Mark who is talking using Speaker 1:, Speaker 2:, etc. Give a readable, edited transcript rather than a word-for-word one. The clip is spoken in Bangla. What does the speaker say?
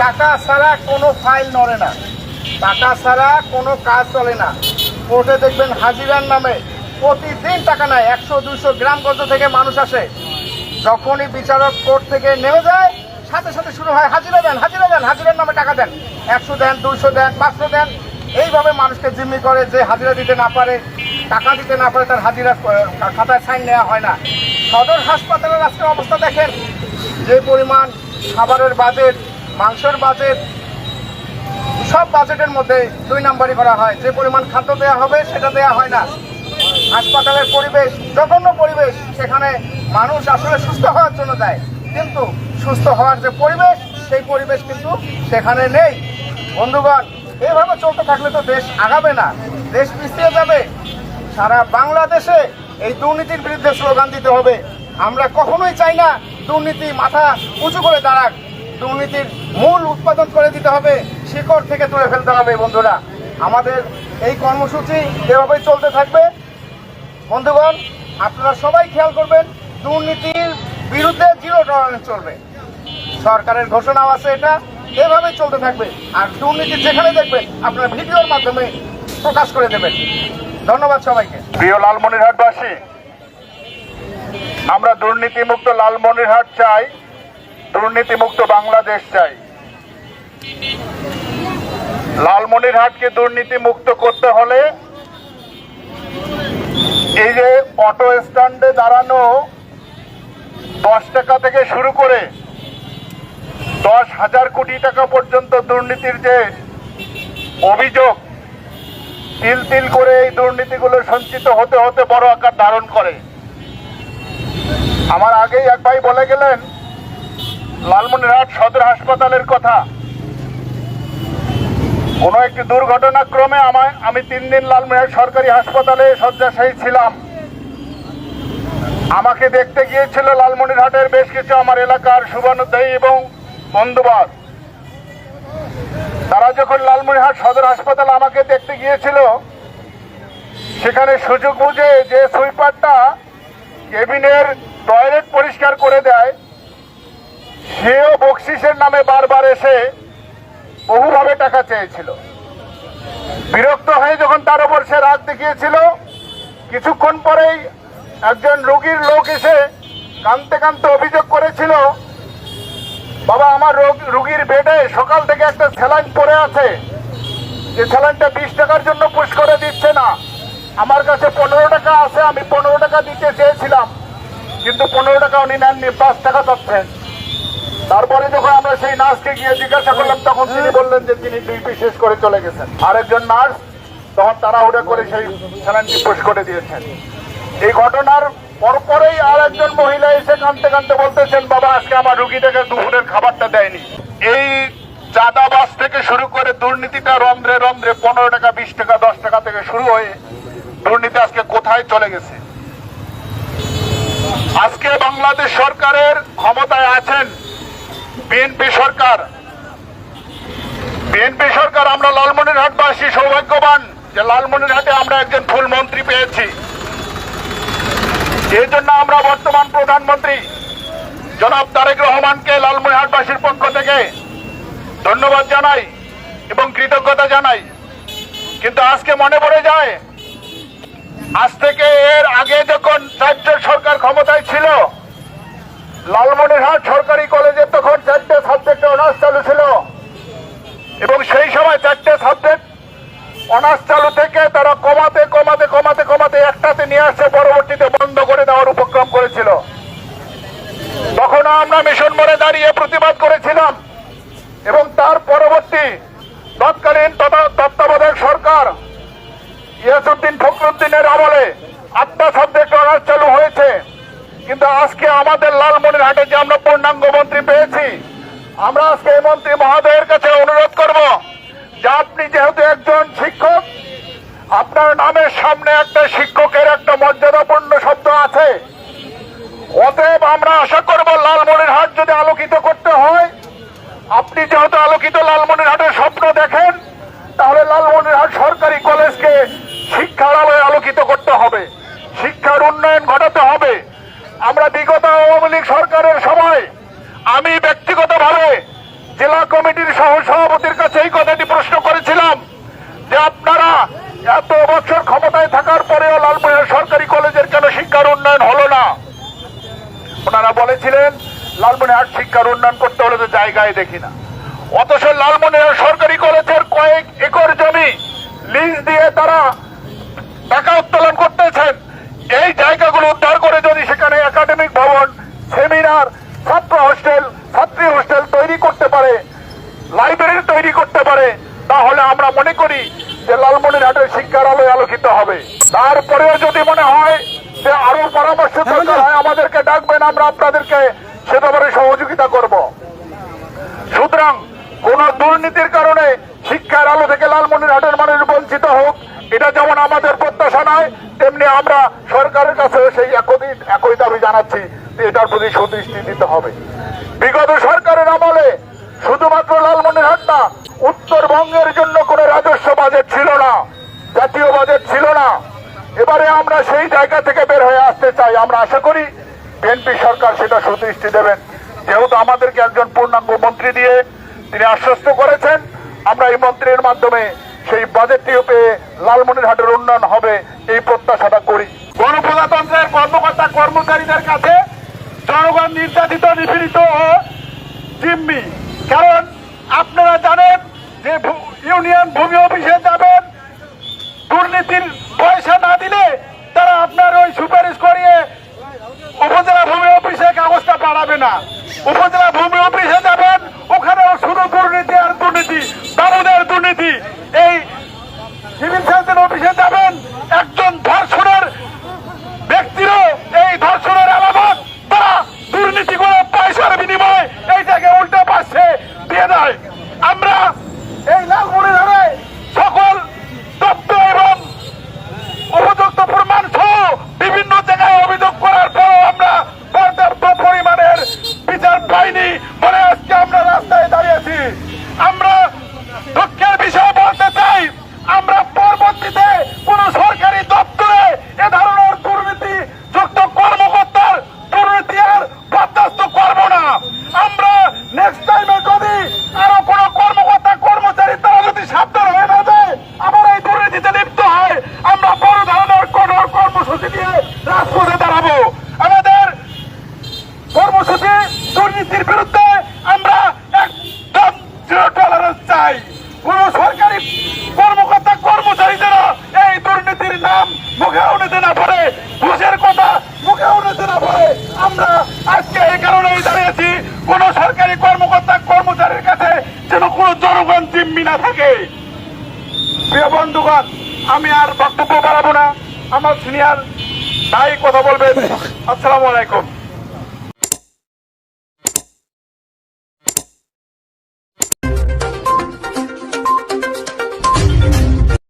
Speaker 1: টাকা ছাড়া কোনো ফাইল নড়ে না, টাকা ছাড়া কোনো কাজ চলে না। কোর্টে দেখবেন হাজিরার নামে প্রতিদিন টাকা নেয়, 100-200 গ্রামগঞ্জ থেকে মানুষ আসে। যখনই বিচারক কোর্ট থেকে নেমে যায় সাথে সাথে শুরু হয় হাজিরা দেন, হাজিরা দেন, হাজিরার নামে টাকা দেন, 100 দেন, 200 দেন, 500 দেন। এইভাবে মানুষকে জিম্মি করে, যে হাজিরা দিতে না পারে, টাকা দিতে না পারে, তার হাজিরা খাতায় সাইন নেওয়া হয় না। সদর হাসপাতালের আজকের অবস্থা দেখেন, যে পরিমাণ খাবারের বাজেট, মাংসের বাজেট, সব বাজেটের মধ্যে 2 নাম্বারই করা হয়। যে পরিমাণ খাদ্য দেওয়া হবে সেটা দেওয়া হয় না। হাসপাতালের পরিবেশ জঘন্য পরিবেশ, সেখানে মানুষ আসলে সুস্থ হওয়ার জন্য যায়, কিন্তু সুস্থ হওয়ার যে পরিবেশ, সেই পরিবেশ কিন্তু সেখানে নেই। বন্ধুগণ, এইভাবে চলতে থাকলে তো দেশ আগাবে না, দেশ পিছিয়ে যাবে। সারা বাংলাদেশে এই দুর্নীতির বিরুদ্ধে স্লোগান দিতে হবে। আমরা কখনোই চাই না দুর্নীতি মাথা উঁচু করে দাঁড়াক। দুর্নীতির মূল উৎপাদন করে দিতে হবে, শিকড় থেকে তুলে ফেলতে হবে। বন্ধুরা, আমাদের এই কর্মসূচি এভাবেই চলতে থাকবে। বন্ধুগণ, আপনারা সবাই খেয়াল করবেন, দুর্নীতির বিরুদ্ধে 0 টলারেন্স চলবে। সরকারের ঘোষণাও আছে, এটা এভাবেই চলতে থাকবে। আর দুর্নীতি যেখানে দেখবেন আপনারা ভিডিওর মাধ্যমে প্রকাশ করে দেবেন। ধন্যবাদ সবাইকে।
Speaker 2: প্রিয় লালমনিরহাটবাসী, আমরা দুর্নীতিমুক্ত লালমনিরহাট চাই, দুর্নীতিমুক্ত বাংলাদেশ চাই। লালমনিরহাটকে দুর্নীতি মুক্ত করতে হলে এই যে অটো স্ট্যান্ডে দাঁড়ানো 10 টাকা থেকে শুরু করে 10,000 কোটি টাকা পর্যন্ত দুর্নীতির যে অভিযোগ, তিল তিল করে এই দুর্নীতিগুলো সঞ্চিত হতে হতে বড় আকার ধারণ করে। আমার আগেই এক ভাই বলে গেলেন লালমনিরহাট সদর হাসপাতালের কথা। কোনো একটি দুর্ঘটনাক্রমে আমি 3 দিন লালমনিরহাট সরকারি হাসপাতালে শয্যাশায়ী ছিলাম। আমাকে দেখতে গিয়েছিল লালমনিরহাটের বেশ কিছু আমার এলাকার শুভানুধ্যায়ী এবং বন্ধুবাদ। তারা যখন লালমনিরহাট সদর হাসপাতালে আমাকে দেখতে গিয়েছিল, সেখানে সুযোগ বুঝে যে সুইপারটা কেবিনের টয়লেট পরিষ্কার করে দেয়, সেও বকশিসের নামে বারবার এসে বহুভাবে টাকা চেয়েছিল। বিরক্ত হয়ে যখন তার উপর সে রাগ দেখিয়েছিল, কিছুক্ষণ পরেই একজন রোগীর লোক এসে কাঁদতে কাঁদতে অভিযোগ করেছিল, বাবা, আমার রোগীর বেডে সকাল থেকে একটা স্যালাইন পড়ে আছে, যে স্যালাইনটা 20 টাকার জন্য পুশ করে দিচ্ছে না। আমার কাছে 15 টাকা আছে, আমি 15 টাকা দিতে চেয়েছিলাম, কিন্তু 15 টাকা উনি নেননি, 5 টাকা চাচ্ছেন। তারপরে যখন আমরা সেই নার্সকে গিয়ে জিজ্ঞাসা করলাম, তখন তিনি বললেন যে তিনি ডিউটি শেষ করে চলে গেছেন। আরেকজন নার্স তখন তাড়াহুড়া করে সেই স্যালাইনটি পুশ করে দিয়েছেন। এই ঘটনার পরপরেই আর একজন মহিলা এসে কাঁদতে কাঁদতে বলতেছেন, বাবা, আজকে আমার রুগীটাকে দুপুরের খাবারটা দেয়নি। এই চাঁদাবাজ থেকে শুরু করে দুর্নীতিটা রন্ধ্রে রন্ধ্রে 15 টাকা, 20 টাকা, 10 টাকা থেকে শুরু হয়ে দুর্নীতি আজকে কোথায় চলে গেছে। আজকে বাংলাদেশ সরকারের ক্ষমতায় আছেন বিএনপি সরকার। বিএনপি সরকার, আমরা লালমনিরহাটবাসী সৌভাগ্যবান যে লালমনিরহাটে আমরা একজন ফুল মন্ত্রী পেয়েছি। এই জন্য আমরা বর্তমান প্রধানমন্ত্রী জনাব তারেক রহমানকে লালমনিরহাটবাসীর পক্ষ থেকে ধন্যবাদ জানাই এবং কৃতজ্ঞতা জানাই। কিন্তু আজকে মনে পড়ে যায়, আজ থেকে এর আগে যখন রাজ্যের সরকার ক্ষমতায় ছিল, লালমনিরহাট সরকারি কলেজে তখন 4টে সাবজেক্টে অনার্স চালু ছিল, এবং সেই সময় 4টে সাবজেক্ট অনার্স চালু থেকে তারা কমাতে কমাতে কমাতে কমাতে একটাতে নিয়ে আসছে, পরবর্তীতে বন্ধ করে দেওয়ার উপক্রম করেছিল। তখন আমরা মিশন মোড়ে দাঁড়িয়ে প্রতিবাদ করেছিলাম, এবং তার পরবর্তী তৎকালীন তত্ত্বাবধায়ক সরকার ইয়াসউদ্দিন ফখরুদ্দিনের আমলে 8টা সাবজেক্ট অনার্স চালু হয়েছে। কিন্তু আজকে আমাদের লালমনিরহাটে যে আমরা পূর্ণাঙ্গ মন্ত্রী পেয়েছি, আমরা আজকে এই মন্ত্রী মহোদয়ের কাছে অনুরোধ করব যে আপনি যেহেতু একজন শিক্ষক, আপনার নামের সামনে একটা শিক্ষকের একটা মর্যাদাপূর্ণ শব্দ আছে। অতএব আমরা আশা করব লালমনিরহাট যদি আলোকিত করতে হয়, আপনি যেহেতু আলোকিত লালমনিরহাটের স্বপ্ন দেখেন, তাহলে লালমনিরহাট সরকারি কলেজকে শিক্ষার আলোয় আলোকিত করতে হবে, শিক্ষার উন্নয়ন ঘটাতে হবে। আমরা বিগত আওয়ামী লীগ সরকারের সময় আমি ব্যক্তিগতভাবে জেলা কমিটির সহ সভাপতির কাছে এই কথাটি প্রশ্ন করেছিলাম যে আপনারা এত বছর ক্ষমতায় থাকার পরেও লালমনিরহাট সরকারি কলেজের কেন শিক্ষার উন্নয়ন হলো না। ওনারা বলেছিলেন লালমনিরহাট শিক্ষার উন্নয়ন করতে হলে তো জায়গায় দেখি না। অথচ লালমনিরহাট সরকারি কলেজের কয়েক একর জমি লিজ দিয়ে তারা টাকা উত্তোলন করতেছেন। এই জায়গাগুলো উদ্ধার করে যদি সেখানে একাডেমিক ভবন, সেমিনার, ছাত্র হোস্টেল, ছাত্রী হোস্টেল তৈরি করতে পারে, লাইব্রেরি তৈরি করতে পারে, তাহলে আমরা মনে করি যে লালমনিরহাটের শিক্ষার আলোয় আলোকিত হবে। তারপরেও যদি মনে হয় যে আরো পরামর্শ দরকার হয় আমাদেরকে ডাকবেন, আমরা আপনাদেরকে সে ব্যাপারে সহযোগিতা করব। সুতরাং কোন দুর্নীতির কারণে শিক্ষার আলো থেকে লালমনিরহাটের মানুষ বঞ্চিত হোক, এটা যেমন আমাদের প্রত্যাশা নয়, তেমনি আমরা সরকারের কাছে সেই একই দাবি জানাচ্ছি যে এটার প্রতি সুদৃষ্টি দিতে হবে। বিগত সরকারের আমলে শুধুমাত্র লালমনিরহাট না, উত্তরবঙ্গের জন্য কোনো রাজস্ব বাজেট ছিল না, জাতীয় বাজেট ছিল না। এবারে আমরা সেই জায়গা থেকে বের হয়ে আসতে চাই। আমরা আশা করি বিএনপি সরকার সেটা সুদৃষ্টি দেবেন। যেহেতু আমাদেরকে একজন পূর্ণাঙ্গ মন্ত্রী দিয়ে তিনি আশ্বস্ত করেছেন, আমরা এই মন্ত্রীর মাধ্যমে সেই বাজেটটিও পেয়ে লালমনিরহাটের উন্নয়ন হবে এই প্রত্যাশাটা করি। গণপ্রজাতন্ত্রের কর্মকর্তা কর্মচারীদের কাছে জনগণ নির্যাতিত, নিপীড়িত ও জিম্মি। কারণ আপনারা জানেন যে ইউনিয়ন ভূমি অফিসে যাবেন, দুর্নীতির পয়সা না দিলে তারা আপনার ওই সুপারিশ করিয়ে উপজেলা ভূমি অফিসে কাগজটা পাঠাবে না। উপজেলা ভূমি অফিসে যাবেন, ওখানেও শুধু দুর্নীতি আর দুর্নীতি, বাবুদের দুর্নীতি। এই সিভিল সার্জন অফিসে যাবেন, একজন ধর্ষণের ব্যক্তিরও এই ধর্ষণের আলামত তারা দুর্নীতি করে পয়সার বিনিময়ে এইটাকে উল্টে পাশে দিয়ে দেয়। আমরা এই লালমনিরহাটে সকল তথ্য এবং উপযুক্ত প্রমাণ সহ বিভিন্ন জায়গায় অভিযোগ করার পরও আমরা পর্যাপ্ত পরিমাণের বিচার পাইনি বলে আজকে আমরা রাস্তায় দাঁড়িয়েছি। আমরা দুঃখের বিষয় বলতে চাই, আমরা পরবর্তীতে কোন সরকারি দপ্তরে এ ধরনের দুর্নীতি যুক্ত কর্মকর্তার দুর্নীতি আর বরদাস্ত করব না। আমরা নেক্সট টাইমে যদি আরো কোন কর্মকর্তা কর্মচারী তারা যদি সাবধান হয়ে না যায়, আবার এই দুর্নীতিতে লিপ্ত হয়, আমরা বড় ধরনের কঠোর কর্মসূচি দিয়ে রাজপথে দাঁড়াবো। আমাদের কর্মসূচি দুর্নীতির বিরুদ্ধে আমরা একদম জিরো টলারেন্স চাই। কোন সরকারি কর্মকর্তা কর্মচারীদের এই দুর্নীতির নাম মুখেও নিতে না পারে, ঘুষের কথা মুখেও নিতে না পারে। আমরা আজকে এই কারণেই দাঁড়িয়েছি, কোন সরকারি কর্মকর্তা কর্মচারীর কাছে যেন কোন জনগণ জিম্মি না থাকে। প্রিয় বন্ধুগণ, আমি আর বক্তব্য বাড়াবো না, আমার সিনিয়র ভাই কথা বলবেন। আসসালামু আলাইকুম।